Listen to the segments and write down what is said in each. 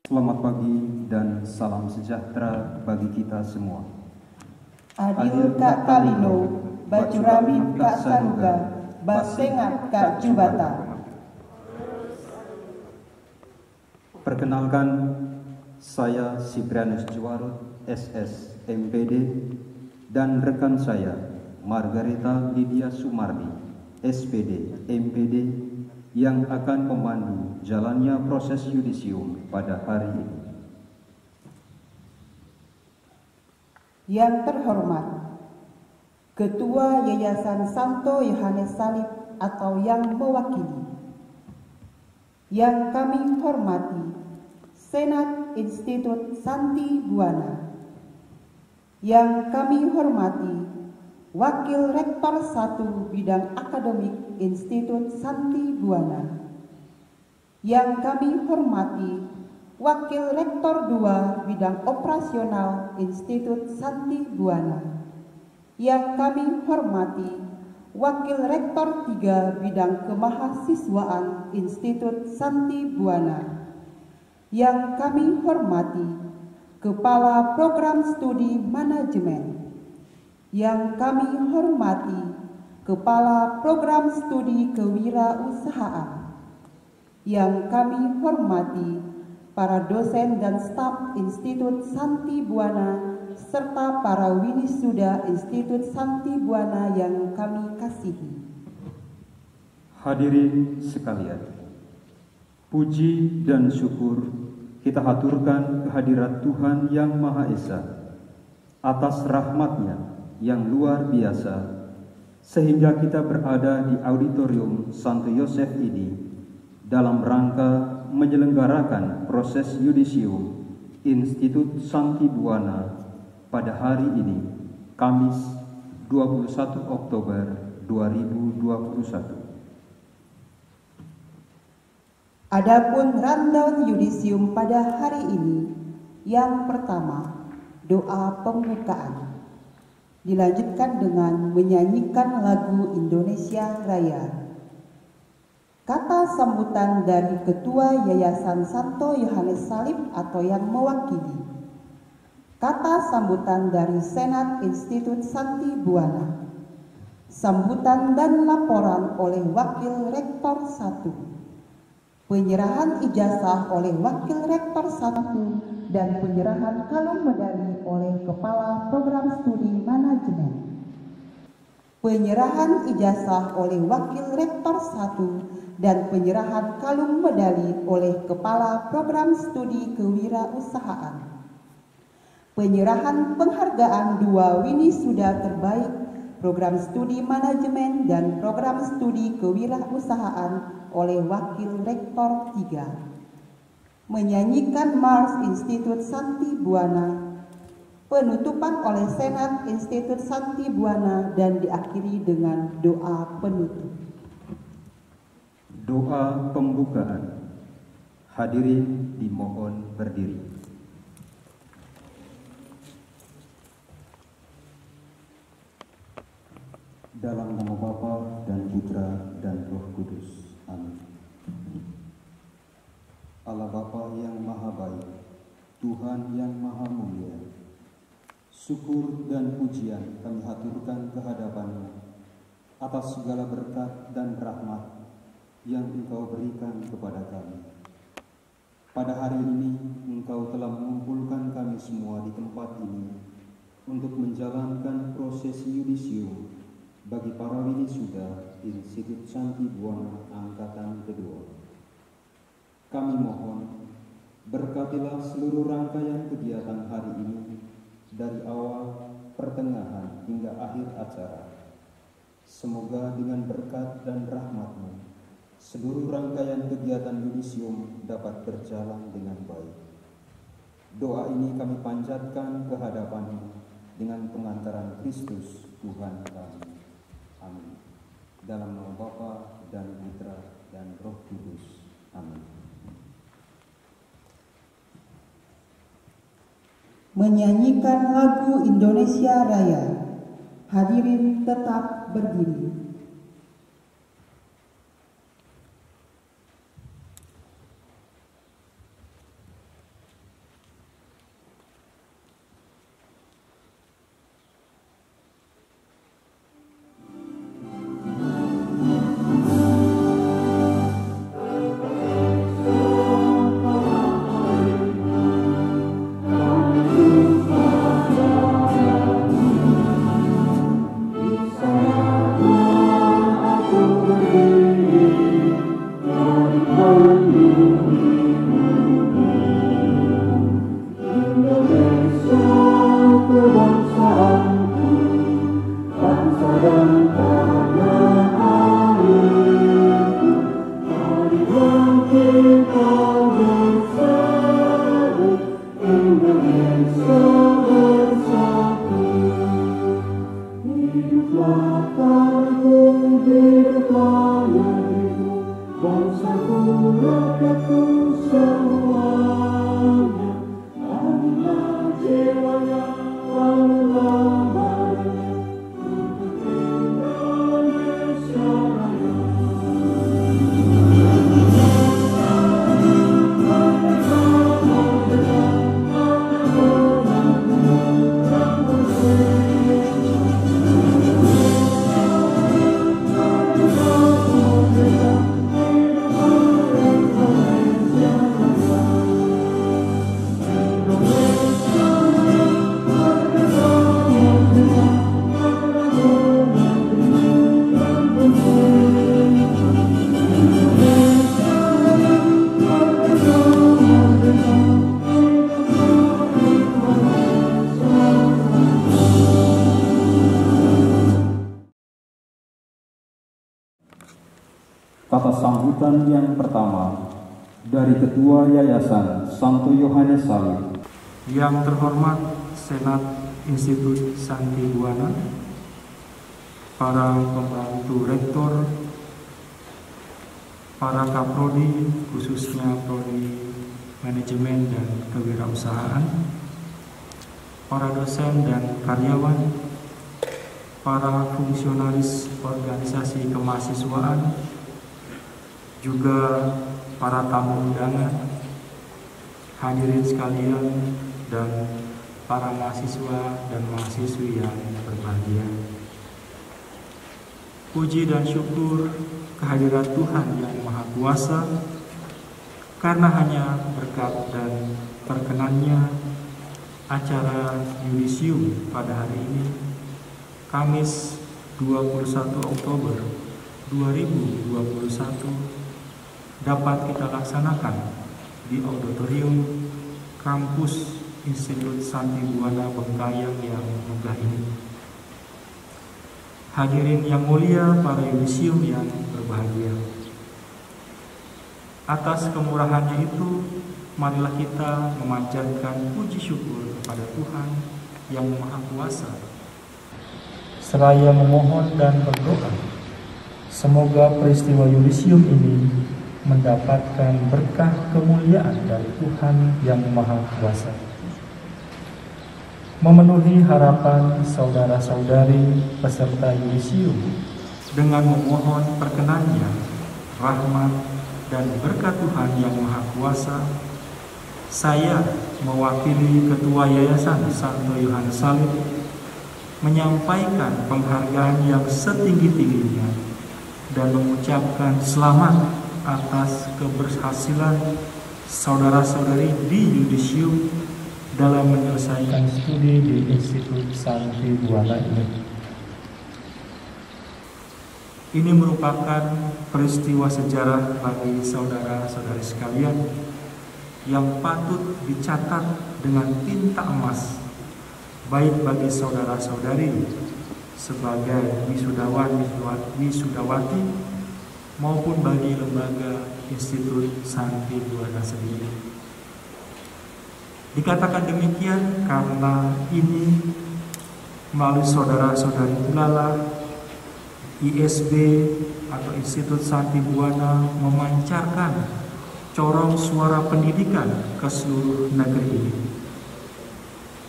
Selamat pagi dan salam sejahtera bagi kita semua. Adil Kak Talino, Bacurami Kak Sanuga, Basengat Kak Jubata. Perkenalkan, saya Siprianus Juwarut, SS MPD, dan rekan saya Margareta Lydia Sumardi, SPD MPD, yang akan memandu jalannya proses yudisium pada hari ini. Yang terhormat, Ketua Yayasan Santo Yohanes Salib atau yang mewakili. Yang kami hormati, Senat Institut Santi Buana. Yang kami hormati, Wakil Rektor 1 Bidang Akademik Institut Santi Buana. Yang kami hormati, Wakil Rektor 2 Bidang Operasional Institut Santi Buana. Yang kami hormati, Wakil Rektor 3 Bidang Kemahasiswaan Institut Santi Buana. Yang kami hormati, Kepala Program Studi Manajemen. Yang kami hormati, Kepala Program Studi Kewirausahaan. Yang kami hormati, para dosen dan staf Institut Santi Buana, serta para winisuda Institut Santi Buana yang kami kasihi. Hadirin sekalian, puji dan syukur kita haturkan kehadirat Tuhan Yang Maha Esa atas rahmat-Nya yang luar biasa, sehingga kita berada di auditorium Santo Yosef ini dalam rangka menyelenggarakan proses yudisium Institut Santi Buana pada hari ini, Kamis 21 Oktober 2021. Adapun rundown yudisium pada hari ini, yang pertama, doa pembukaan. Dilanjutkan dengan menyanyikan lagu Indonesia Raya. Kata sambutan dari Ketua Yayasan Santo Yohanes Salib atau yang mewakili. Kata sambutan dari Senat Institut Santi Buana. Sambutan dan laporan oleh Wakil Rektor 1. Penyerahan ijazah oleh Wakil Rektor 1 dan penyerahan kalung medali oleh Kepala Program Studi Manajemen. Penyerahan ijazah oleh Wakil Rektor 1 dan penyerahan kalung medali oleh Kepala Program Studi Kewirausahaan. Penyerahan penghargaan 2 winisuda terbaik Program Studi Manajemen dan Program Studi Kewirausahaan oleh Wakil Rektor 3. Menyanyikan Mars Institut Santi Buana. Penutupan oleh Senat Institut Santi Buana dan diakhiri dengan doa penutup. Doa pembukaan. Hadirin dimohon berdiri. Dalam nama Bapa dan Putra dan Roh Kudus. Amin. Allah Bapa yang Maha Baik, Tuhan yang Maha Mulia, syukur dan pujian kami haturkan kehadapan-Mu atas segala berkat dan rahmat yang Engkau berikan kepada kami. Pada hari ini Engkau telah mengumpulkan kami semua di tempat ini untuk menjalankan proses yudisium bagi para winisuda Institut Santi Buana Angkatan Kedua. Kami mohon, berkatilah seluruh rangkaian kegiatan hari ini dari awal, pertengahan hingga akhir acara. Semoga dengan berkat dan rahmat-Mu, seluruh rangkaian kegiatan yudisium dapat berjalan dengan baik. Doa ini kami panjatkan ke hadapan-Mu dengan pengantaran Kristus Tuhan kami. Amin. Dalam nama Bapa dan Putra dan Roh Kudus. Amin. Menyanyikan lagu Indonesia Raya. Hadirin tetap berdiri. Kata sambutan yang pertama dari Ketua Yayasan Santo Yohanes Salib. Yang terhormat Senat Institut Santi Buana, para pembantu rektor, para kaprodi, khususnya prodi manajemen dan kewirausahaan, para dosen dan karyawan, para fungsionaris organisasi kemahasiswaan, juga para tamu undangan, hadirin sekalian, dan para mahasiswa dan mahasiswi yang berbahagia. Puji dan syukur kehadirat Tuhan yang Maha Kuasa, karena hanya berkat dan perkenannya acara yudisium pada hari ini, Kamis 21 Oktober 2021, dapat kita laksanakan di auditorium kampus Institut Santi Buana Bengkayang yang megah ini. Hadirin yang mulia, para yudisium yang berbahagia, atas kemurahannya itu, marilah kita memanjatkan puji syukur kepada Tuhan yang Maha Kuasa, seraya memohon dan berdoa semoga peristiwa yudisium ini mendapatkan berkah kemuliaan dari Tuhan yang Maha Kuasa, memenuhi harapan saudara-saudari peserta yudisium dengan memohon perkenannya, rahmat dan berkat Tuhan yang Maha Kuasa. Saya mewakili Ketua Yayasan Santo Yohanes Salib menyampaikan penghargaan yang setinggi-tingginya dan mengucapkan selamat atas keberhasilan saudara-saudari di yudisium dalam menyelesaikan studi di Institut Santi Buana ini. Ini merupakan peristiwa sejarah bagi saudara-saudari sekalian yang patut dicatat dengan tinta emas, baik bagi saudara-saudari sebagai wisudawan wisudawati maupun bagi lembaga Institut Santi Buana sendiri. Dikatakan demikian karena ini melalui saudara-saudari pula ISB atau Institut Santi Buana memancarkan corong suara pendidikan ke seluruh negeri ini.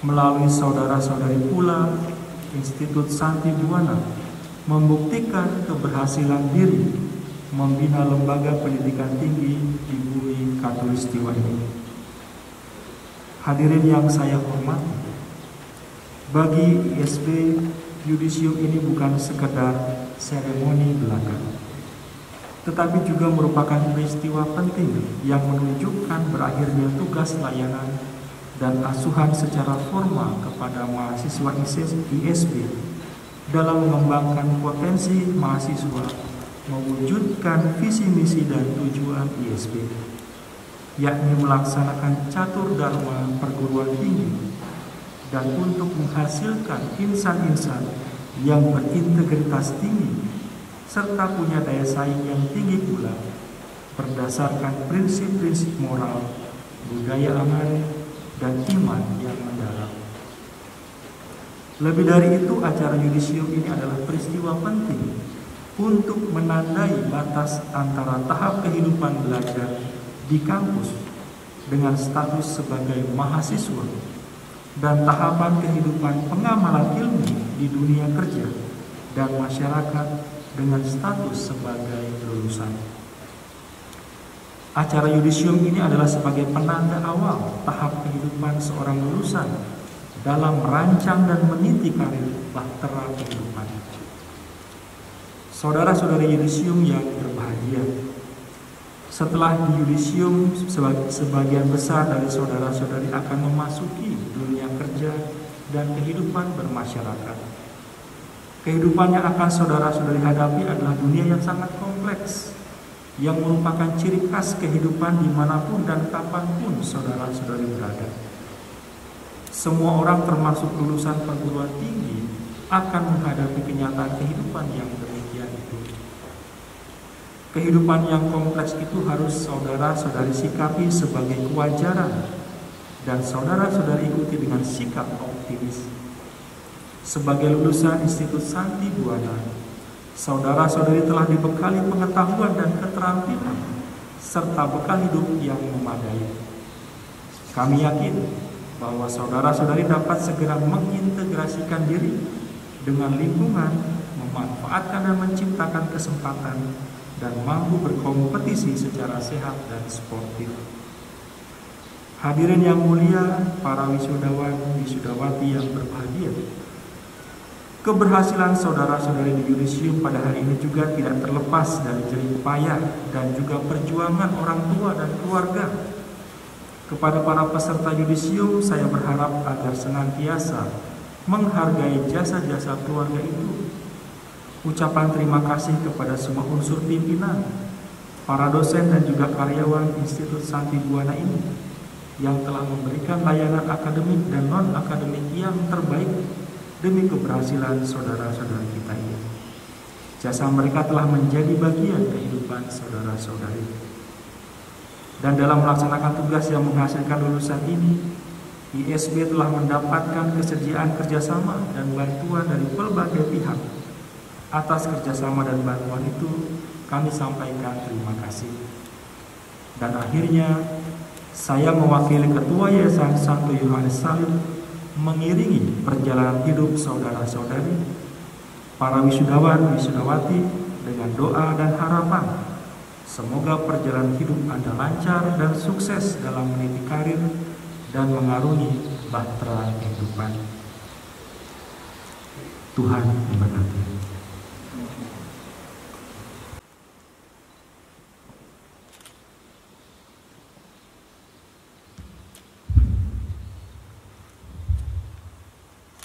Melalui saudara-saudari pula Institut Santi Buana membuktikan keberhasilan diri membina lembaga pendidikan tinggi di bumi Katulistiwa ini. Hadirin yang saya hormati, bagi ISB, yudisium ini bukan sekedar seremoni belaka, tetapi juga merupakan peristiwa penting yang menunjukkan berakhirnya tugas layanan dan asuhan secara formal kepada mahasiswa ISB dalam mengembangkan potensi mahasiswa, mewujudkan visi misi dan tujuan ISB, yakni melaksanakan catur dharma perguruan tinggi dan untuk menghasilkan insan-insan yang berintegritas tinggi serta punya daya saing yang tinggi pula berdasarkan prinsip-prinsip moral, budaya aman, dan iman yang mendalam. Lebih dari itu, acara yudisium ini adalah peristiwa penting untuk menandai batas antara tahap kehidupan belajar di kampus dengan status sebagai mahasiswa dan tahapan kehidupan pengamalan ilmu di dunia kerja dan masyarakat dengan status sebagai lulusan. Acara yudisium ini adalah sebagai penanda awal tahap kehidupan seorang lulusan dalam merancang dan meniti karir bahtera kehidupan. Saudara-saudari yudisium yang berbahagia, setelah di yudisium, sebagian besar dari saudara-saudari akan memasuki dunia kerja dan kehidupan bermasyarakat. Kehidupan yang akan saudara-saudari hadapi adalah dunia yang sangat kompleks, yang merupakan ciri khas kehidupan dimanapun dan kapanpun saudara-saudari berada. Semua orang termasuk lulusan perguruan tinggi akan menghadapi kenyataan kehidupan yang demikian itu. Kehidupan yang kompleks itu harus saudara-saudari sikapi sebagai kewajaran dan saudara-saudari ikuti dengan sikap optimis. Sebagai lulusan Institut Santi Buana, saudara-saudari telah dibekali pengetahuan dan keterampilan serta bekal hidup yang memadai. Kami yakin bahwa saudara-saudari dapat segera mengintegrasikan diri dengan lingkungan, memanfaatkan dan menciptakan kesempatan, dan mampu berkompetisi secara sehat dan sportif. Hadirin yang mulia, para wisudawan, wisudawati yang berbahagia, keberhasilan saudara-saudari di yudisium pada hari ini juga tidak terlepas dari jerih payah dan juga perjuangan orang tua dan keluarga. Kepada para peserta yudisium, saya berharap agar senantiasa menghargai jasa-jasa keluarga itu. Ucapan terima kasih kepada semua unsur pimpinan, para dosen dan juga karyawan Institut Santi Buana ini yang telah memberikan layanan akademik dan non-akademik yang terbaik demi keberhasilan saudara-saudari kita ini. Jasa mereka telah menjadi bagian kehidupan saudara-saudari. Dan dalam melaksanakan tugas yang menghasilkan lulusan ini, ISB telah mendapatkan kesediaan kerjasama dan bantuan dari berbagai pihak. Atas kerjasama dan bantuan itu, kami sampaikan terima kasih. Dan akhirnya, saya mewakili Ketua Yayasan Santo Yohanes Salib mengiringi perjalanan hidup saudara-saudari, para wisudawan, wisudawati dengan doa dan harapan. Semoga perjalanan hidup Anda lancar dan sukses dalam meniti karir dan mengarungi bahtera kehidupan. Tuhan memberkati.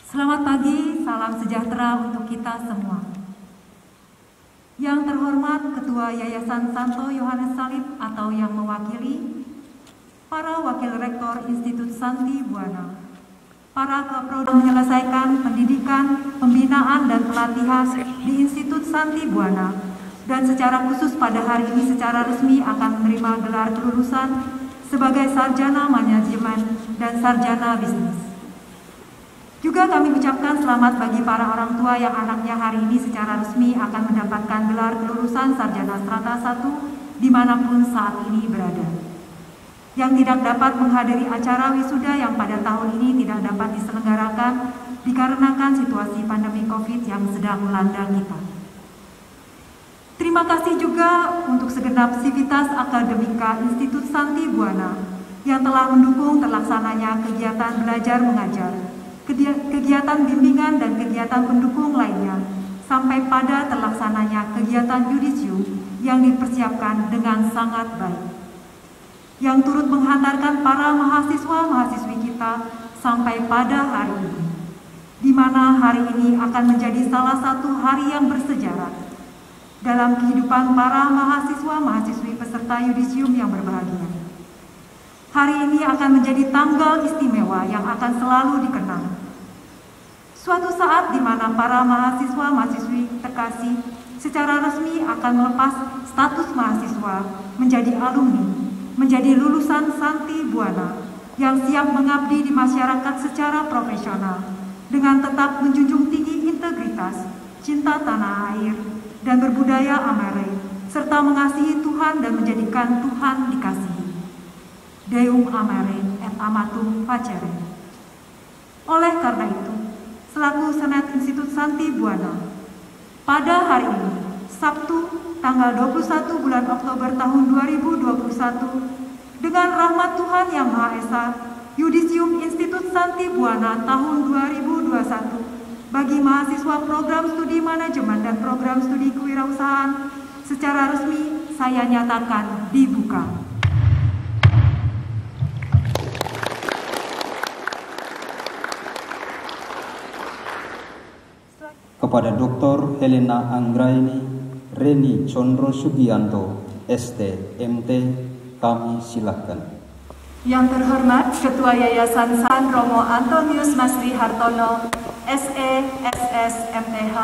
Selamat pagi, salam sejahtera untuk kita semua. Yang terhormat Ketua Yayasan Santo Yohanes Salib atau yang mewakili, para Wakil Rektor Institut Santi Buana, para Kaprodi menyelesaikan pendidikan, pembinaan dan pelatihan di Institut Santi Buana, dan secara khusus pada hari ini secara resmi akan menerima gelar kelulusan sebagai Sarjana Manajemen dan Sarjana Bisnis. Juga kami ucapkan selamat bagi para orang tua yang anaknya hari ini secara resmi akan mendapatkan gelar kelulusan Sarjana Strata 1 dimanapun saat ini berada. Yang tidak dapat menghadiri acara wisuda yang pada tahun ini tidak dapat diselenggarakan dikarenakan situasi pandemi COVID yang sedang melanda kita. Terima kasih juga untuk segenap sivitas akademika Institut Santi Buana yang telah mendukung terlaksananya kegiatan belajar mengajar, kegiatan bimbingan dan kegiatan pendukung lainnya, sampai pada terlaksananya kegiatan yudisium yang dipersiapkan dengan sangat baik, yang turut menghantarkan para mahasiswa-mahasiswi kita sampai pada hari ini, di mana hari ini akan menjadi salah satu hari yang bersejarah dalam kehidupan para mahasiswa-mahasiswi peserta yudisium yang berbahagia. Hari ini akan menjadi tanggal istimewa yang akan selalu dikenang. Suatu saat di mana para mahasiswa-mahasiswi terkasih secara resmi akan melepas status mahasiswa menjadi alumni, menjadi lulusan Santi Buana yang siap mengabdi di masyarakat secara profesional dengan tetap menjunjung tinggi integritas, cinta tanah air, dan berbudaya Amere, serta mengasihi Tuhan dan menjadikan Tuhan dikasihi. Deum Amere et Amatum Facere. Oleh karena itu, selaku Senat Institut Santi Buana, pada hari ini, Sabtu, tanggal 21 bulan Oktober tahun 2021, dengan rahmat Tuhan Yang Maha Esa, Yudisium Institut Santi Buana tahun 2021 bagi mahasiswa program studi manajemen dan program studi kewirausahaan secara resmi saya nyatakan dibuka. Kepada Dr. Helena Anggraini Reni Condro Sugianto, ST, MT, kami silakan. Yang terhormat Ketua Yayasan San Romo Antonius Masri Hartono, SE, SS, MTH,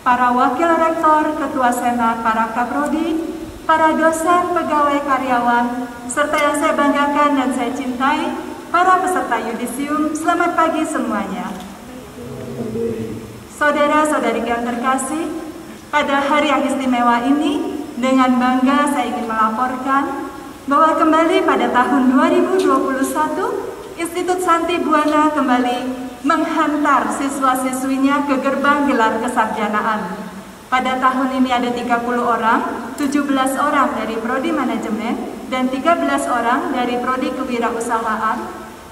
para wakil rektor, ketua senat, para kaprodi, para dosen, pegawai, karyawan, serta yang saya banggakan dan saya cintai, para peserta yudisium, selamat pagi semuanya. Saudara-saudari yang terkasih, pada hari yang istimewa ini, dengan bangga saya ingin melaporkan bahwa kembali pada tahun 2021, Institut Santi Buana kembali menghantar siswa-siswinya ke gerbang gelar kesarjanaan. Pada tahun ini ada 30 orang, 17 orang dari Prodi Manajemen dan 13 orang dari Prodi Kewirausahaan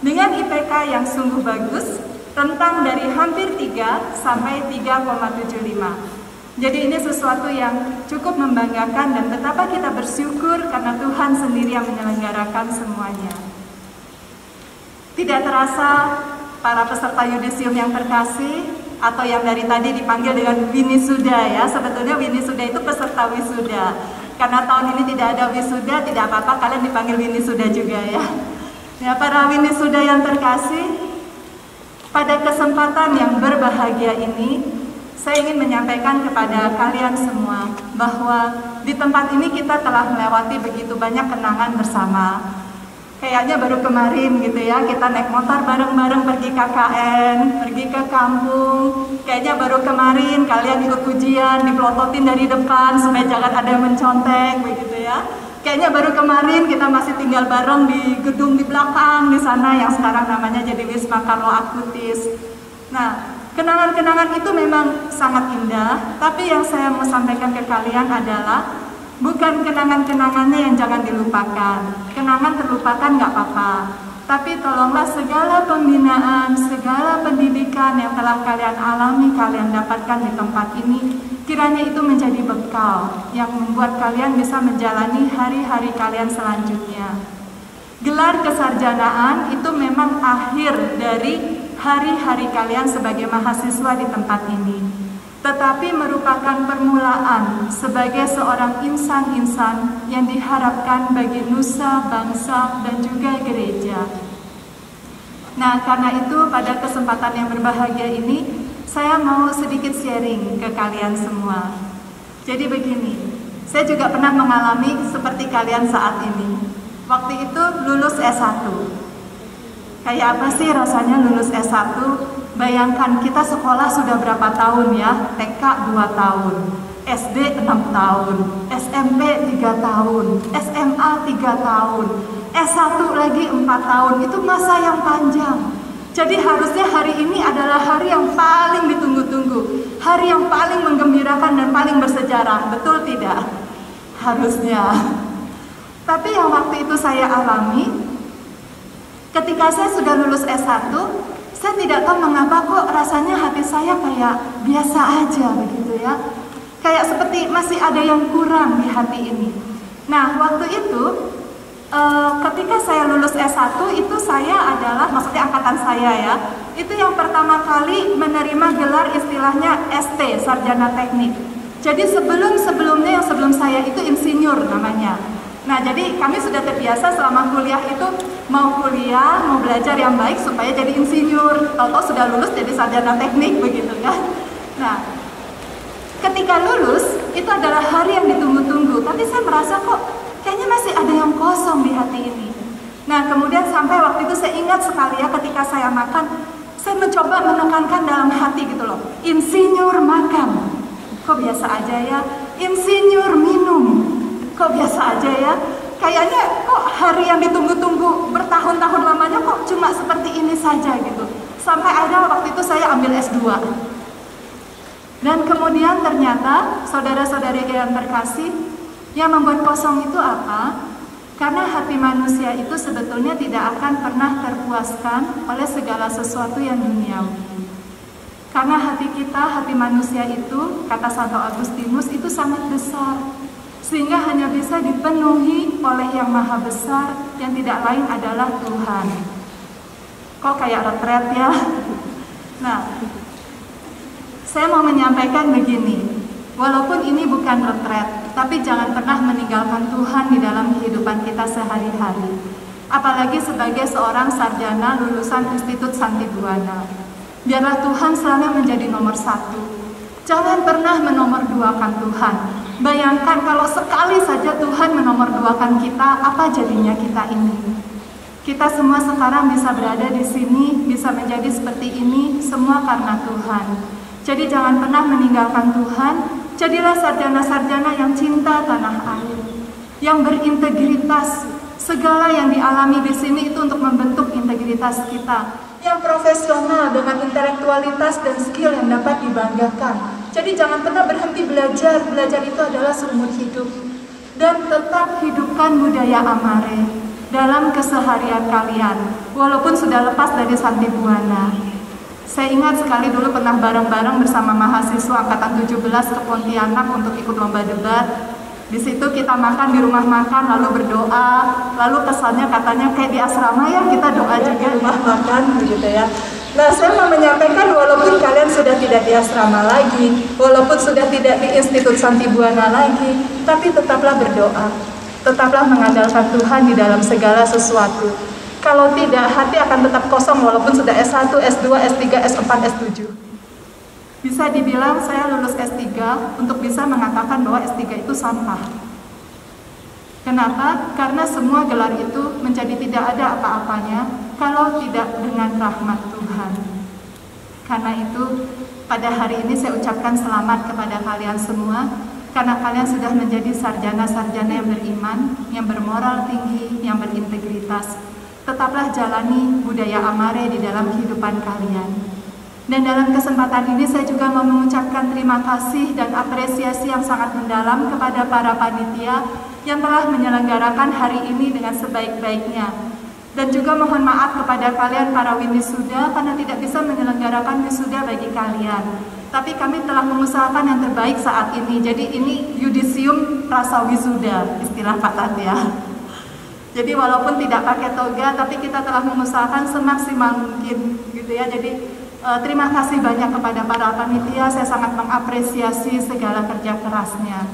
dengan IPK yang sungguh bagus, rentang dari hampir 3 sampai 3,75. Jadi ini sesuatu yang cukup membanggakan dan betapa kita bersyukur karena Tuhan sendiri yang menyelenggarakan semuanya. Tidak terasa para peserta yudisium yang terkasih atau yang dari tadi dipanggil dengan winisuda ya, sebetulnya winisuda itu peserta wisuda. Karena tahun ini tidak ada wisuda, tidak apa-apa kalian dipanggil winisuda juga ya. Ya, para winisuda yang terkasih, pada kesempatan yang berbahagia ini saya ingin menyampaikan kepada kalian semua bahwa di tempat ini kita telah melewati begitu banyak kenangan bersama. Kayaknya baru kemarin gitu ya, kita naik motor bareng-bareng pergi KKN, pergi ke kampung. Kayaknya baru kemarin kalian ikut ujian, dipelototin dari depan supaya jangan ada yang mencontek begitu ya. Kayaknya baru kemarin kita masih tinggal bareng di gedung di belakang di sana yang sekarang namanya jadi Wisma Carlo Acutis. Nah, kenangan-kenangan itu memang sangat indah, tapi yang saya mau sampaikan ke kalian adalah bukan kenangan-kenangannya yang jangan dilupakan. Kenangan terlupakan nggak apa-apa, tapi tolonglah segala pembinaan, segala pendidikan yang telah kalian alami, kalian dapatkan di tempat ini, kiranya itu menjadi bekal yang membuat kalian bisa menjalani hari-hari kalian selanjutnya. Gelar kesarjanaan itu memang akhir dari hari-hari kalian sebagai mahasiswa di tempat ini, tetapi merupakan permulaan sebagai seorang insan-insan yang diharapkan bagi nusa, bangsa, dan juga gereja. Nah, karena itu pada kesempatan yang berbahagia ini, saya mau sedikit sharing ke kalian semua. Jadi begini, saya juga pernah mengalami seperti kalian saat ini. Waktu itu lulus S1. Kayak apa sih rasanya lulus S1? Bayangkan kita sekolah sudah berapa tahun ya? TK 2 tahun, SD 6 tahun, SMP 3 tahun, SMA 3 tahun, S1 lagi 4 tahun. Itu masa yang panjang. Jadi harusnya hari ini adalah hari yang paling ditunggu-tunggu, hari yang paling menggembirakan dan paling bersejarah. Betul tidak? Harusnya. Tapi yang waktu itu saya alami, ketika saya sudah lulus S1, saya tidak tahu mengapa kok rasanya hati saya kayak biasa aja begitu ya. Kayak seperti masih ada yang kurang di hati ini. Nah, waktu itu ketika saya lulus S1 itu saya adalah, maksudnya angkatan saya ya, itu yang pertama kali menerima gelar istilahnya ST, Sarjana Teknik. Jadi sebelumnya yang sebelum saya itu insinyur namanya. Nah, jadi kami sudah terbiasa selama kuliah itu mau kuliah, mau belajar yang baik supaya jadi insinyur. Tahu-tahu sudah lulus jadi sarjana teknik begitu kan. Nah, ketika lulus itu adalah hari yang ditunggu-tunggu. Tapi saya merasa kok kayaknya masih ada yang kosong di hati ini. Nah, kemudian sampai waktu itu saya ingat sekali ya, ketika saya makan, saya mencoba menekankan dalam hati gitu loh. Insinyur makan, kok biasa aja ya. Insinyur minum, kok biasa aja ya. Kayaknya kok hari yang ditunggu-tunggu bertahun-tahun lamanya kok cuma seperti ini saja gitu. Sampai ada waktu itu saya ambil S2. Dan kemudian ternyata saudara-saudari yang terkasih, yang membuat kosong itu apa? Karena hati manusia itu sebetulnya tidak akan pernah terpuaskan oleh segala sesuatu yang duniawi. Karena hati kita, hati manusia itu, kata Santo Agustinus, itu sangat besar, sehingga hanya bisa dipenuhi oleh yang maha besar, yang tidak lain adalah Tuhan. Kok kayak retret ya? Nah, saya mau menyampaikan begini, walaupun ini bukan retret, tapi jangan pernah meninggalkan Tuhan di dalam kehidupan kita sehari-hari. Apalagi sebagai seorang sarjana lulusan Institut Santi Buana. Biarlah Tuhan selalu menjadi nomor 1. Jangan pernah menomorduakan Tuhan. Bayangkan kalau sekali saja Tuhan menomorduakan kita, apa jadinya kita ini? Kita semua sekarang bisa berada di sini, bisa menjadi seperti ini, semua karena Tuhan. Jadi jangan pernah meninggalkan Tuhan. Jadilah sarjana-sarjana yang cinta tanah air, yang berintegritas. Segala yang dialami di sini itu untuk membentuk integritas kita. Yang profesional dengan intelektualitas dan skill yang dapat dibanggakan. Jadi jangan pernah berhenti belajar. Belajar itu adalah seumur hidup. Dan tetap hidupkan budaya Amare dalam keseharian kalian, walaupun sudah lepas dari Santibuana. Saya ingat sekali dulu pernah bareng-bareng bersama mahasiswa angkatan 17 ke Pontianak untuk ikut lomba debat. Di situ kita makan di rumah makan, lalu berdoa, lalu pesannya katanya kayak di asrama ya, kita doa juga di rumah makan begitu ya. Nah, saya mau menyampaikan walaupun kalian sudah tidak di asrama lagi, walaupun sudah tidak di Institut Santibuana lagi, tapi tetaplah berdoa. Tetaplah mengandalkan Tuhan di dalam segala sesuatu. Kalau tidak, hati akan tetap kosong walaupun sudah S1, S2, S3, S4, S7. Bisa dibilang saya lulus S3 untuk bisa mengatakan bahwa S3 itu sampah. Kenapa? Karena semua gelar itu menjadi tidak ada apa-apanya kalau tidak dengan rahmat Tuhan. Karena itu, pada hari ini saya ucapkan selamat kepada kalian semua, karena kalian sudah menjadi sarjana-sarjana yang beriman, yang bermoral tinggi, yang berintegritas. Tetaplah jalani budaya Amare di dalam kehidupan kalian. Dan dalam kesempatan ini saya juga mau mengucapkan terima kasih dan apresiasi yang sangat mendalam kepada para panitia yang telah menyelenggarakan hari ini dengan sebaik-baiknya. Dan juga mohon maaf kepada kalian para winisuda karena tidak bisa menyelenggarakan wisuda bagi kalian. Tapi kami telah mengusahakan yang terbaik saat ini. Jadi ini yudisium rasa wisuda, istilah Pak Tatia. Jadi walaupun tidak pakai toga, tapi kita telah mengusahakan semaksimal mungkin, gitu ya. Jadi terima kasih banyak kepada para panitia, saya sangat mengapresiasi segala kerja kerasnya.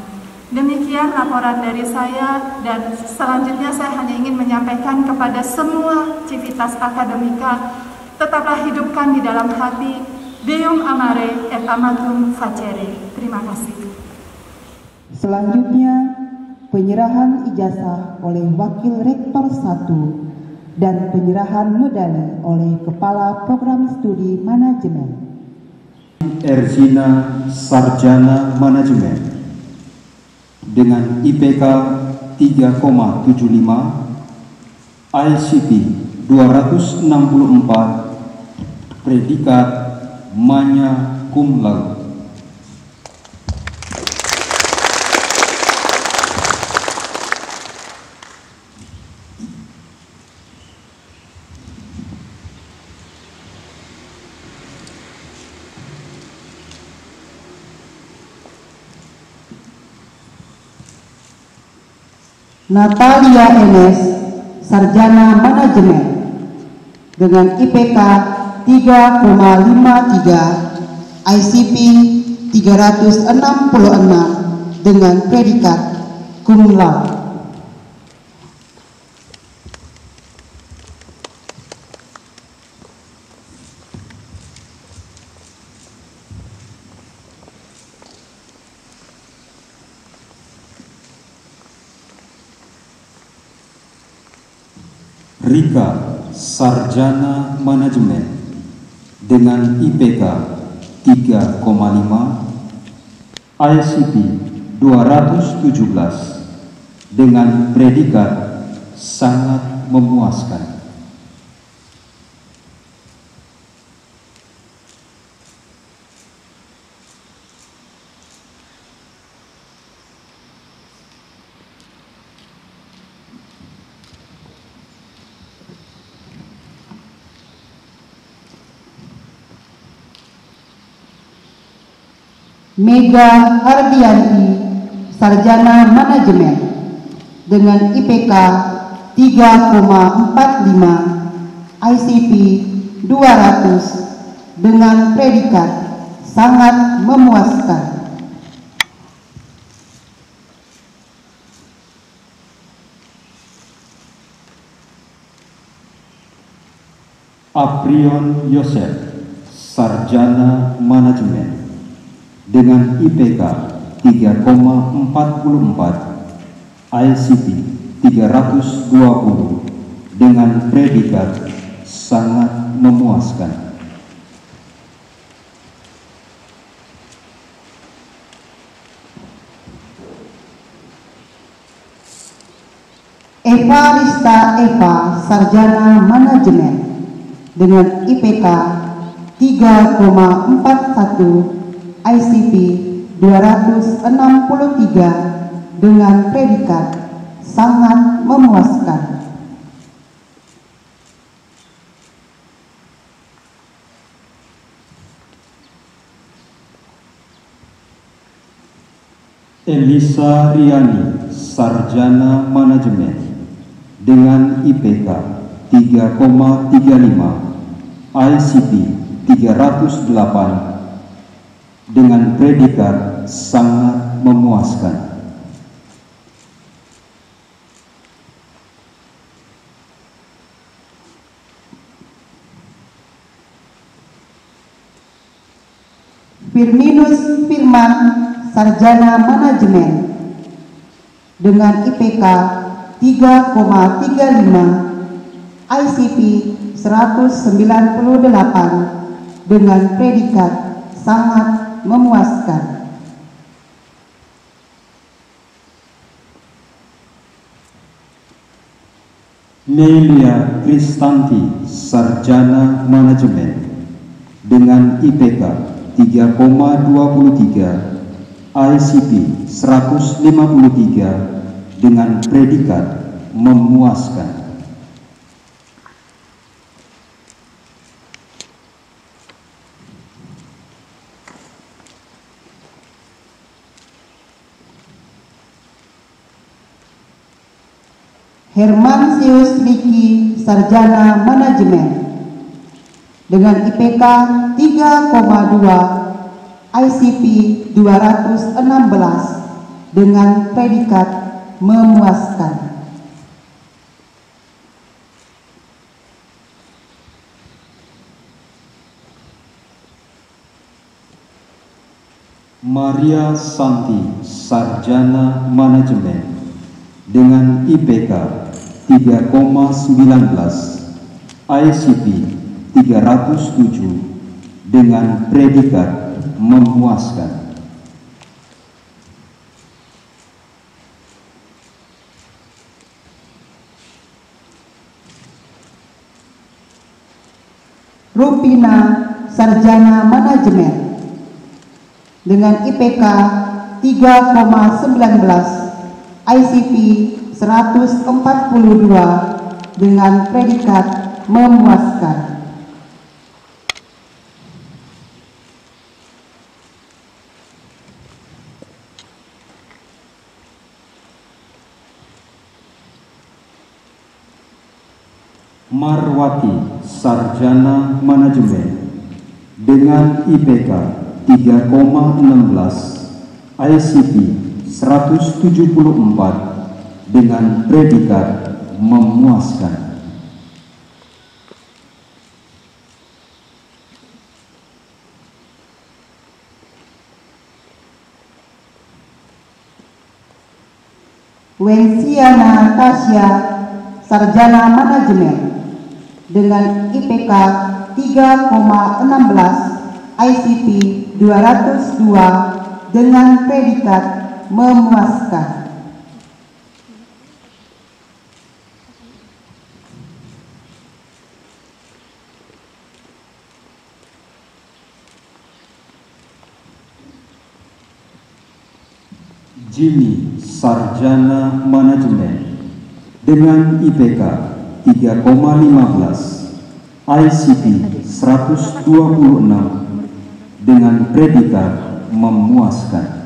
Demikian laporan dari saya, dan selanjutnya saya hanya ingin menyampaikan kepada semua civitas akademika, tetaplah hidupkan di dalam hati Deum Amare et Amatum Facere. Terima kasih. Selanjutnya, penyerahan ijazah oleh Wakil Rektor 1 dan penyerahan medali oleh Kepala Program Studi Manajemen. Erzina Sarjana Manajemen dengan IPK 3,75, ICP 264, predikat magna cum laude. Natalia Enes, Sarjana Manajemen dengan IPK 3,53, ICP 366 dengan predikat cum laude. Rika Sarjana Manajemen dengan IPK 3,5, ICP 217 dengan predikat sangat memuaskan. Mega Hardianti, Sarjana Manajemen dengan IPK 3,45, ICP 200 dengan predikat sangat memuaskan. Aprion Yosef, Sarjana Manajemen dengan IPK 3,44, ICP 320 dengan predikat sangat memuaskan. Eva Rista Eva, Sarjana Manajemen dengan IPK 3,41, ICP 263 dengan predikat sangat memuaskan. Elisa Riani, Sarjana Manajemen dengan IPK 3,35, ICP 308 dengan predikat sangat memuaskan. Firminus Firman, Sarjana Manajemen dengan IPK 3,35, ICP 198 dengan predikat sangat memuaskan. Nelia Kristanti, Sarjana Manajemen dengan IPK 3,23, ICP 153 dengan predikat memuaskan. Hermansius Riki, Sarjana Manajemen dengan IPK 3,2, ICP 216 dengan predikat memuaskan. Maria Santi, Sarjana Manajemen dengan IPK 3,19, ICP 307 dengan predikat memuaskan. Rupina, Sarjana Manajemen dengan IPK 3,19, ICP 142 dengan predikat memuaskan. Marwati, Sarjana Manajemen dengan IPK 3,16, ICP 174 dengan predikat memuaskan. Wensiana Tasya, Sarjana Manajemen dengan IPK 3,16, ICP 202 dengan predikat memuaskan. Jimmy, Sarjana Manajemen dengan IPK 3,15, ICP 126 dengan predikat memuaskan.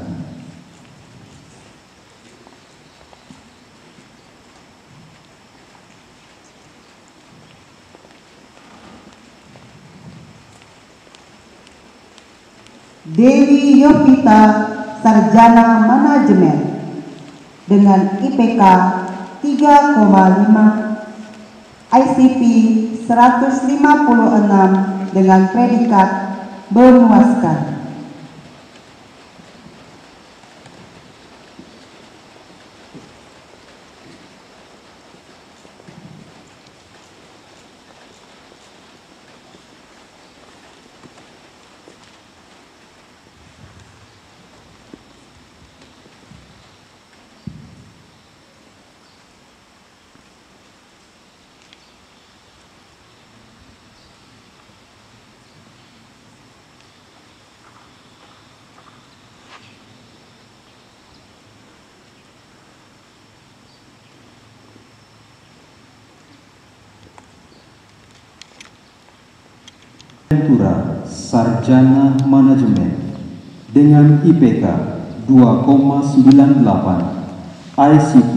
Dewi Yovita, Sarjana Manajemen dengan IPK 3,5, ICP 156 dengan predikat memuaskan. Ventura Sarjana Manajemen dengan IPK 2,98, ICT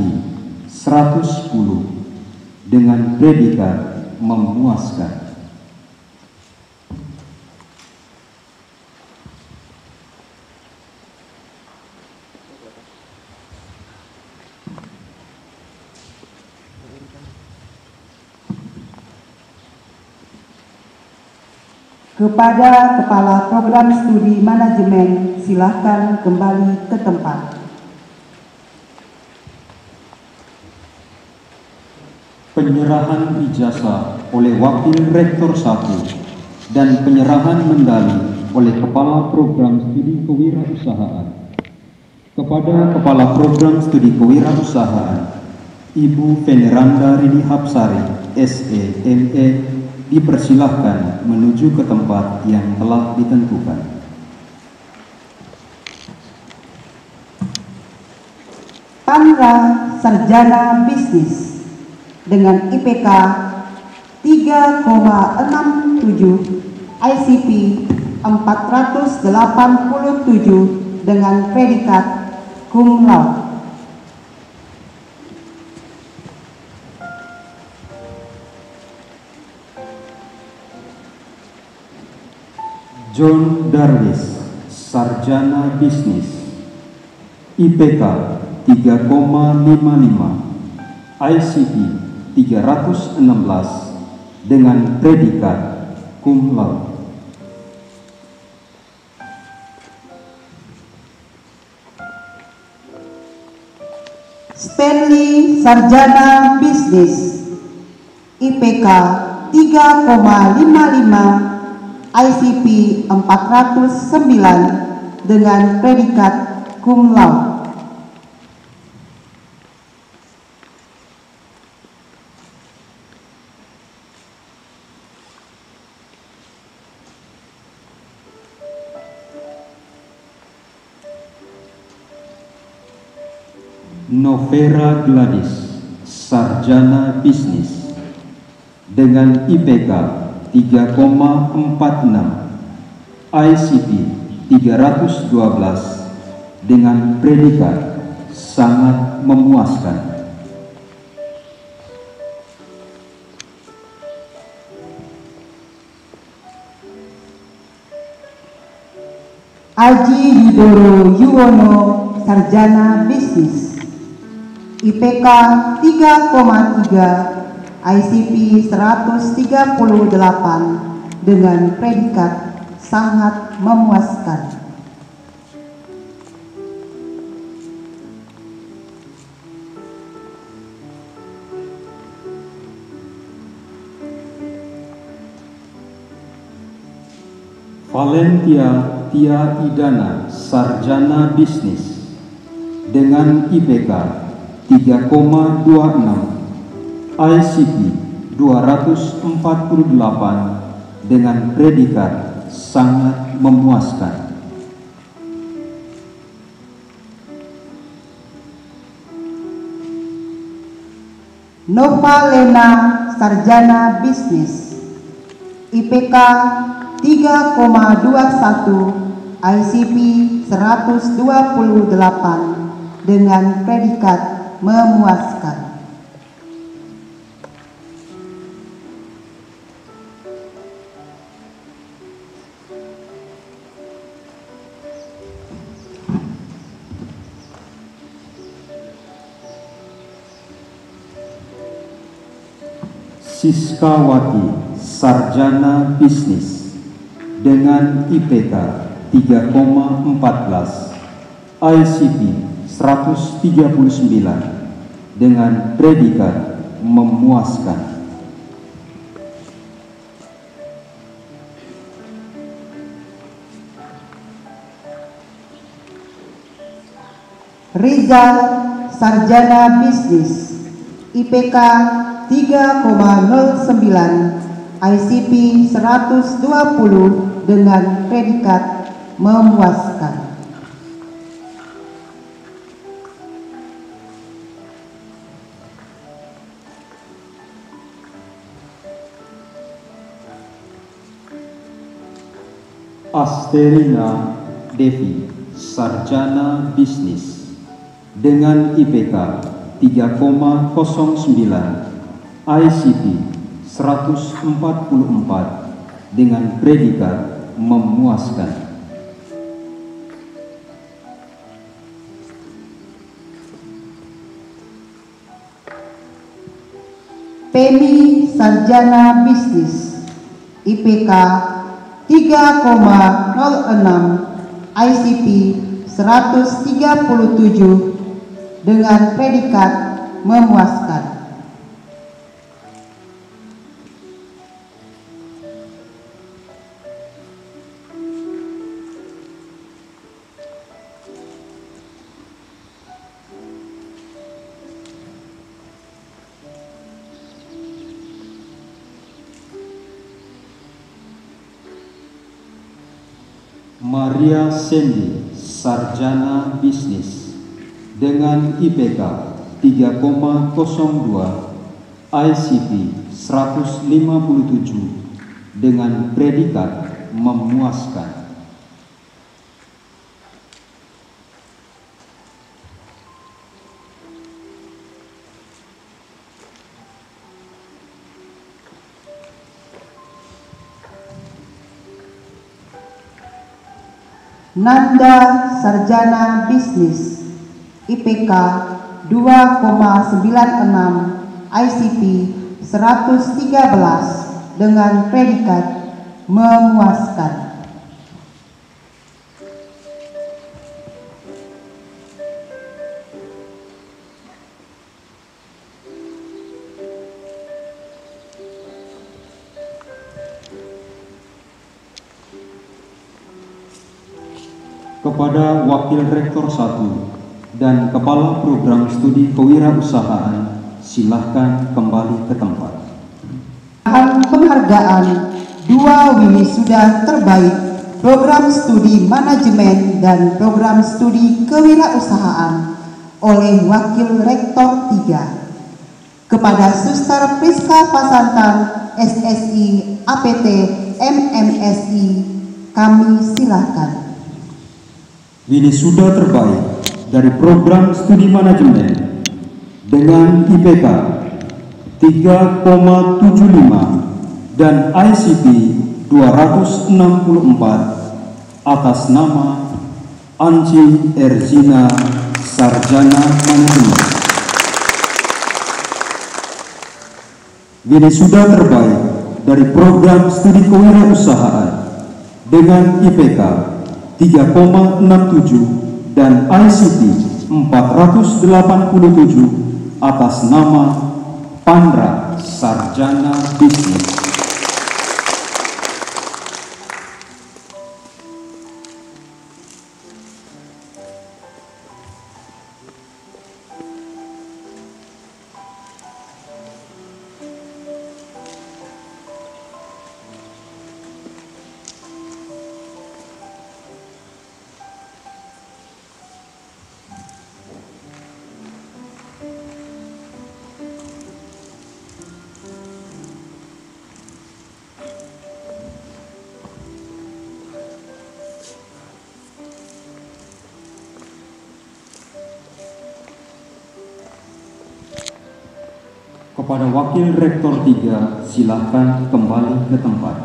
110 dengan predikat memuaskan. Kepada Kepala Program Studi Manajemen, silakan kembali ke tempat. Penyerahan ijazah oleh Wakil Rektor 1 dan penyerahan medali oleh Kepala Program Studi Kewirausahaan. Kepada Kepala Program Studi Kewirausahaan, Ibu Veneranda Rini Hapsari, SE, ME, dipersilahkan menuju ke tempat yang telah ditentukan. Pandra Sarjana Bisnis dengan IPK 3,67, ICP 487 dengan predikat cum laude. John Darwis Sarjana Bisnis, IPK 3,55, ICP 316 dengan predikat cum laude. Stanley Sarjana Bisnis, IPK 3,55, ICP 409 dengan predikat cum laude. Novera Gladys Sarjana Bisnis dengan IPK 3,46, ICP 312 dengan predikat sangat memuaskan. Aji Yudoro Yuwono Sarjana Bisnis, IPK 3,3, ICP 138 dengan predikat sangat memuaskan. Valentia Tia Idana Sarjana Bisnis dengan IPK 3,26, ICP 248 dengan predikat sangat memuaskan. Nova Lena Sarjana Bisnis, IPK 3,21, ICP 128 dengan predikat memuaskan. Siskawati Sarjana Bisnis dengan IPK 3,14, ICP 139 dengan predikat memuaskan. Rizal Sarjana Bisnis, IPK 3,09, ICP 120 dengan predikat memuaskan. Asterina Devi, Sarjana Bisnis, dengan IPK 3,09, ICT 144, dengan predikat memuaskan. Pemi, Sarjana Bisnis, IPK 3,06, ICP 137, dengan predikat memuaskan. Maria Sandy, Sarjana Bisnis, dengan IPK 3,02, ICP 157, dengan predikat memuaskan. Nanda, Sarjana Bisnis, IPK 2,96, ICP 113, dengan predikat memuaskan. Kepada Wakil Rektor 1 dan Kepala Program Studi Kewirausahaan, silahkan kembali ke tempat. Penghargaan 2 wisuda terbaik Program Studi Manajemen dan Program Studi Kewirausahaan oleh Wakil Rektor 3 kepada Suster Priska Pasantan, SSI, APT, MMSI, kami silahkan. Wisuda terbaik dari Program Studi Manajemen dengan IPK 3,75 dan ICP 264 atas nama Anci Erzina, Sarjana Manajemen. Wisuda terbaik dari Program Studi Kewirausahaan dengan IPK 3,67 dan ICT 487 atas nama Pandra, Sarjana Bisnis. Kepada Wakil Rektor 3, silahkan kembali ke tempat.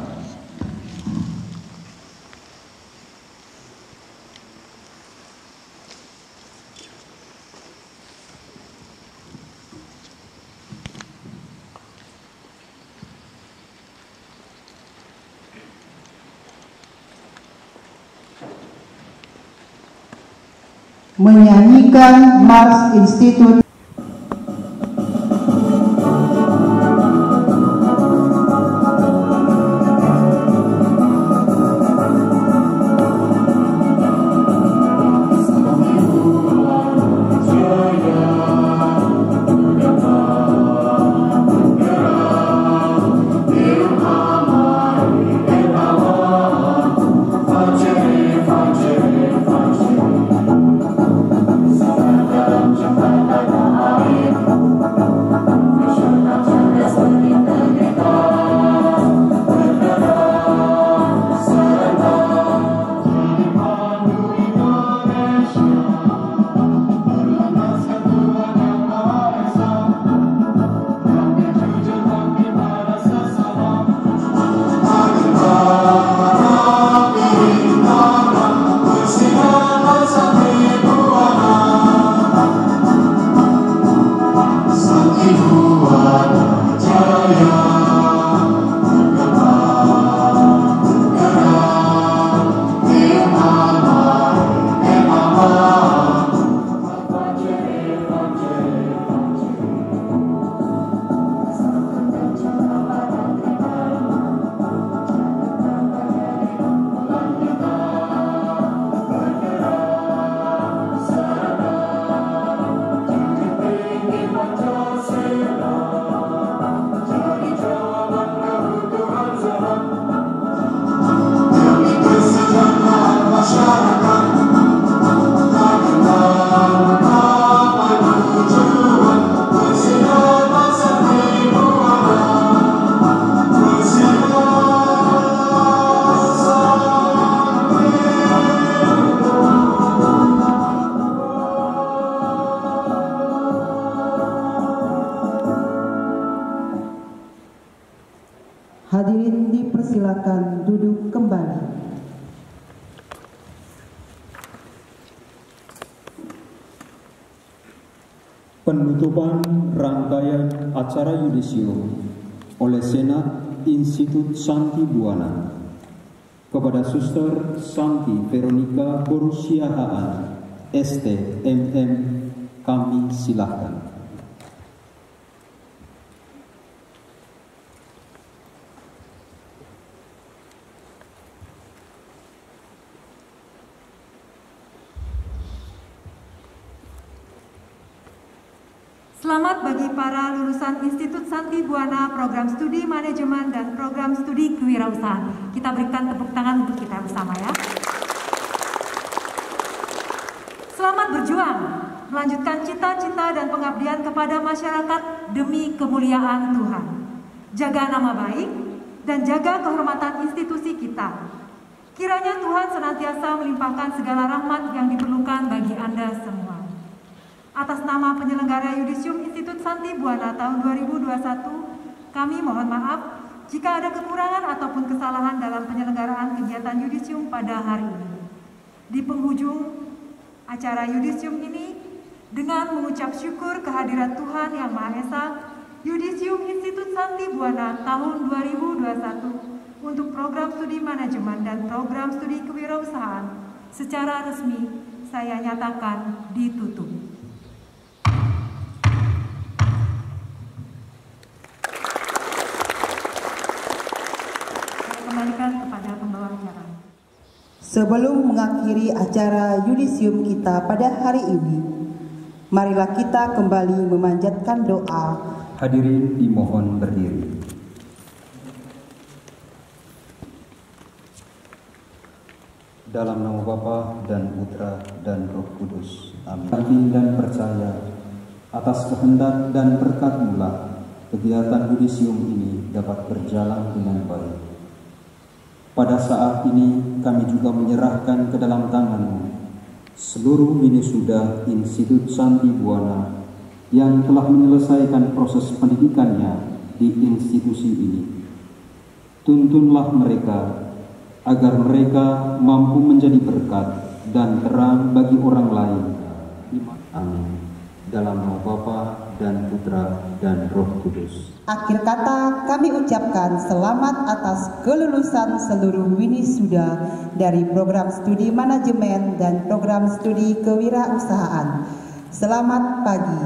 Menyanyikan Mars Institute. Bye. Hadirin dipersilakan duduk kembali. Penutupan rangkaian acara yudisium oleh Senat Institut Santi Buana kepada Suster Santi Veronica Borusiahaan, ST, MM, kami silakan. Selamat bagi para lulusan Institut Santi Buana Program Studi Manajemen dan Program Studi Kewirausahaan. Kita berikan tepuk tangan untuk kita bersama ya. Selamat berjuang, melanjutkan cita-cita dan pengabdian kepada masyarakat demi kemuliaan Tuhan. Jaga nama baik dan jaga kehormatan institusi kita. Kiranya Tuhan senantiasa melimpahkan segala rahmat yang diperlukan bagi Anda semua. Atas nama penyelenggara Yudisium Institut Santi Buana tahun 2021, kami mohon maaf jika ada kekurangan ataupun kesalahan dalam penyelenggaraan kegiatan Yudisium pada hari ini. Di penghujung acara Yudisium ini, dengan mengucap syukur kehadirat Tuhan Yang Maha Esa, Yudisium Institut Santi Buana tahun 2021 untuk program studi manajemen dan program studi kewirausahaan secara resmi saya nyatakan ditutup. Kembalikan kepada pembawa acara. Sebelum mengakhiri acara yudisium kita pada hari ini, marilah kita kembali memanjatkan doa. Hadirin dimohon berdiri. Dalam nama Bapa dan Putra dan Roh Kudus. Amin. Yakin dan percaya atas kehendak dan berkat-Mu kegiatan yudisium ini dapat berjalan dengan baik. Pada saat ini kami juga menyerahkan ke dalam tangan-Mu seluruh wisuda Institut Santi Buana yang telah menyelesaikan proses pendidikannya di institusi ini. Tuntunlah mereka agar mereka mampu menjadi berkat dan terang bagi orang lain. Amin. Dalam nama Bapa dan Putra dan Roh Kudus. Akhir kata kami ucapkan selamat atas kelulusan seluruh wisuda dari program studi manajemen dan program studi kewirausahaan. Selamat pagi.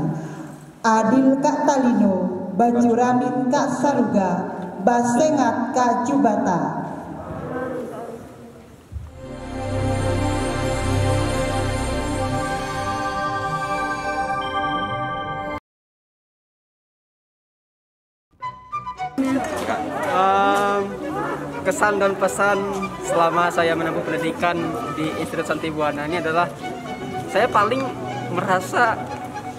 Adil Kak Talino, Bajuramin Kak Saruga, Basengat Kak Jubata. Kesan dan pesan selama saya menempuh pendidikan di Institut Santi Buana ini adalah saya paling merasa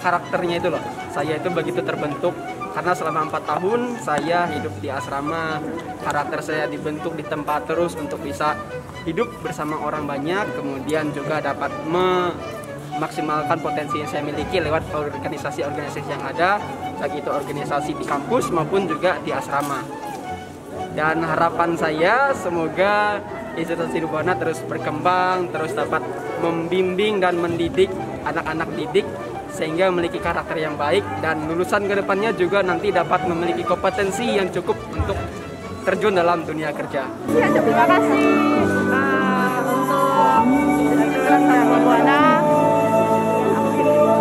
karakternya itu loh. Saya itu begitu terbentuk karena selama 4 tahun saya hidup di asrama. Karakter saya dibentuk di tempat terus untuk bisa hidup bersama orang banyak, kemudian juga dapat memaksimalkan potensi yang saya miliki lewat organisasi-organisasi yang ada, baik itu organisasi di kampus maupun juga di asrama. Dan harapan saya semoga Institut Santi Buana terus berkembang, terus dapat membimbing dan mendidik anak-anak didik sehingga memiliki karakter yang baik dan lulusan kedepannya juga nanti dapat memiliki kompetensi yang cukup untuk terjun dalam dunia kerja. Ya, terima kasih untuk Institut Santi Buana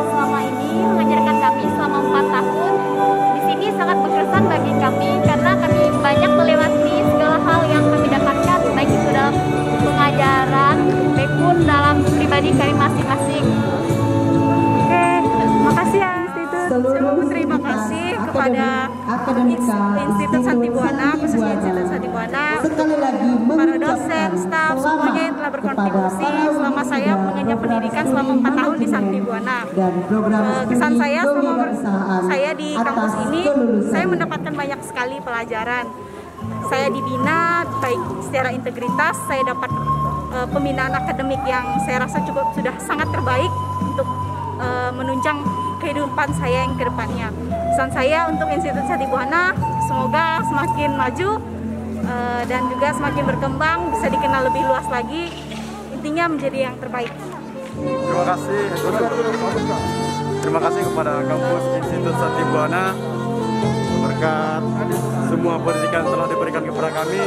selama ini mengajarkan kami selama 4 tahun. Di sini sangat berkesan bagi kami karena kami banyak melewati segala hal yang kami dapatkan, baik itu dalam pengajaran maupun dalam pribadi kami masing-masing. Oke, makasih ya Institut. Saya terima kasih kepada Institut Santi Buana, khususnya Institut Santi Buana, para dosen, staf, semuanya yang telah berkontribusi selama saya mengenyam pendidikan selama 4 tahun di Santi Buana. Kesan saya selama saya di kampus ini, saya mendapatkan banyak sekali pelajaran. Saya dibina baik secara integritas, saya dapat pembinaan akademik yang saya rasa sudah sangat terbaik untuk menunjang kehidupan saya yang kedepannya. Pesan saya untuk Institut Santi Buana, semoga semakin maju dan juga semakin berkembang, bisa dikenal lebih luas lagi, intinya menjadi yang terbaik. Terima kasih kepada kampus Institut Santibuana berkat semua pendidikan telah diberikan kepada kami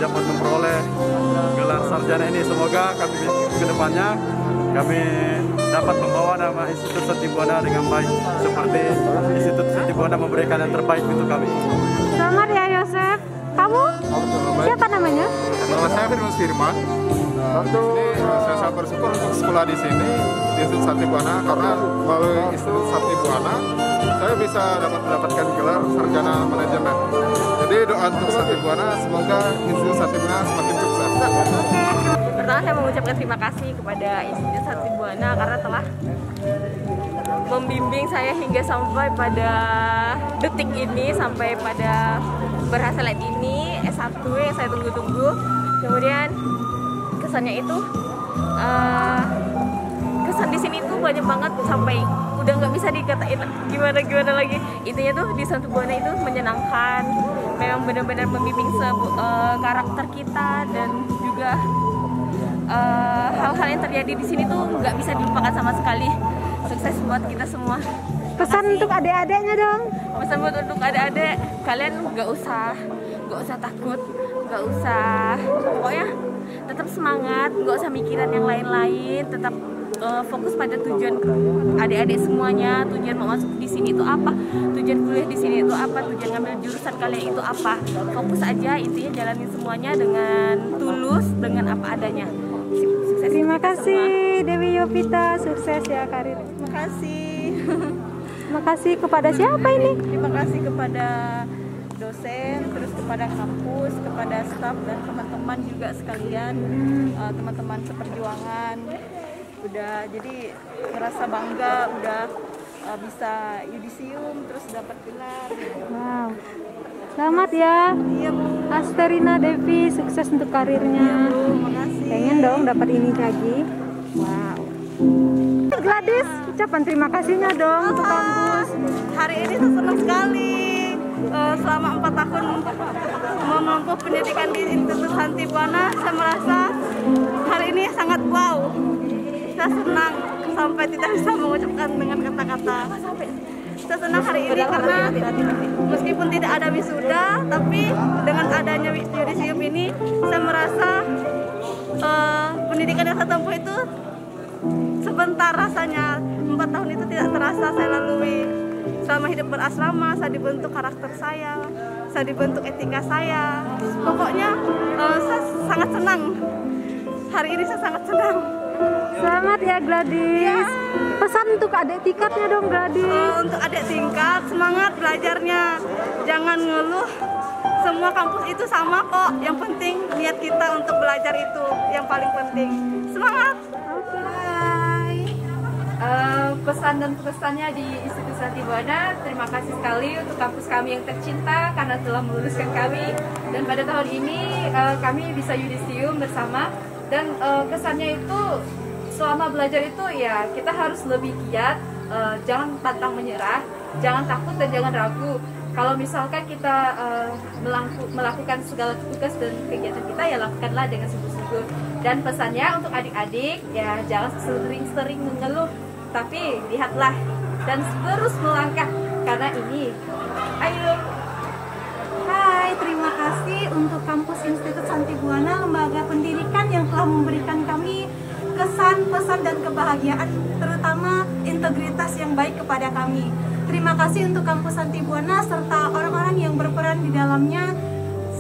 dapat memperoleh gelar sarjana ini. Semoga kami ke depannya kami dapat membawa nama Institut Santibuana dengan baik, seperti Institut Santibuana memberikan yang terbaik untuk kami. Selamat ya Yosef. Kamu? Siapa namanya? Nama saya Firman. Saya sangat bersyukur untuk sekolah di sini di Institut Santibuana, karena melalui Institut Santibuana saya bisa mendapatkan gelar sarjana manajemen. Jadi doa untuk Santibuana, semoga Institut Santibuana semakin sukses. Pertama saya mengucapkan terima kasih kepada Institut Santibuana karena telah membimbing saya hingga sampai pada detik ini, sampai pada berhasil ini S1 yang saya tunggu-tunggu. Kemudian kesannya itu kesan di sini tuh banyak banget, sampai udah nggak bisa dikatain gimana lagi. Intinya tuh di Santibuana itu menyenangkan, memang benar-benar membimbing karakter kita, dan juga hal-hal yang terjadi di sini tuh nggak bisa dilupakan sama sekali. Sukses buat kita semua. Pesan untuk adik-adiknya dong. Pesan buat untuk adik-adik, kalian nggak usah takut, nggak usah, pokoknya tetap semangat, nggak usah mikiran yang lain-lain, tetap fokus pada tujuan adik-adik semuanya. Tujuan mau masuk di sini itu apa, tujuan kuliah di sini itu apa, tujuan ngambil jurusan kalian itu apa. Fokus aja, intinya jalanin semuanya dengan tulus, dengan apa adanya. Sukses. Terima kasih semua. Dewi Yovita, sukses ya karir. Terima kasih. Terima kasih kepada siapa ini? Terima kasih kepada dosen, terus kepada kampus, kepada staf dan teman-teman juga sekalian, teman-teman seperjuangan. Udah jadi ngerasa bangga, udah bisa yudisium, terus dapat gelar. Wow, selamat ya. Iya Bu. Asterina Devi, sukses untuk karirnya. Iya Bu, makasih. Pengen dong dapat ini lagi. Wow. Gladys, ucapan terima kasihnya dong untuk kampus. Hari ini saya senang sekali. Selama 4 tahun menempuh pendidikan di Institut Santibuana, saya merasa hari ini sangat wow. Saya senang sampai tidak bisa mengucapkan dengan kata-kata. Saya senang hari ini karena meskipun tidak ada wisuda, tapi dengan adanya yudisium ini, saya merasa pendidikan yang saya tempuh itu sebentar rasanya. 4 tahun itu tidak terasa saya lalui. Selama hidup berasrama, saya dibentuk karakter saya dibentuk etika saya. Pokoknya saya sangat senang. Hari ini saya sangat senang. Selamat ya Gladys. Ya. Pesan untuk adik tingkatnya dong Gladys. Untuk adik tingkat, semangat belajarnya. Jangan ngeluh. Semua kampus itu sama kok. Yang penting niat kita untuk belajar itu yang paling penting. Semangat. Pesan dan pesannya di Institut Santibuana, terima kasih sekali untuk kampus kami yang tercinta karena telah meluluskan kami, dan pada tahun ini kami bisa yudisium bersama. Dan kesannya itu selama belajar itu ya kita harus lebih giat, jangan pantang menyerah, jangan takut dan jangan ragu. Kalau misalkan kita melakukan segala tugas dan kegiatan kita, ya lakukanlah dengan sungguh-sungguh. Dan pesannya untuk adik-adik, ya jangan sering-sering mengeluh, tapi lihatlah dan terus melangkah, karena ini ayo. Hai, terima kasih untuk kampus Institut Santibuana, lembaga pendidikan yang telah memberikan kami kesan, pesan, dan kebahagiaan, terutama integritas yang baik kepada kami. Terima kasih untuk kampus Santibuana serta orang-orang yang berperan di dalamnya,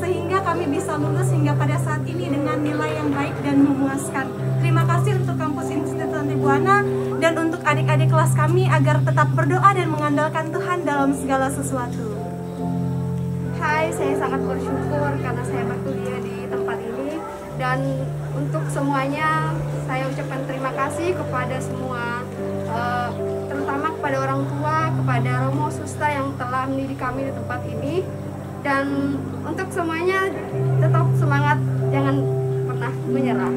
sehingga kami bisa lulus hingga pada saat ini dengan nilai yang baik dan memuaskan. Terima kasih untuk kampus Institut Santibuana dan untuk adik-adik kelas kami agar tetap berdoa dan mengandalkan Tuhan dalam segala sesuatu. Hai, saya sangat bersyukur karena saya berkuliah di tempat ini, dan untuk semuanya saya ucapkan terima kasih kepada semua, terutama kepada orang tua, kepada Romo Susta yang telah mendidik kami di tempat ini. Dan untuk semuanya tetap semangat, jangan pernah menyerah.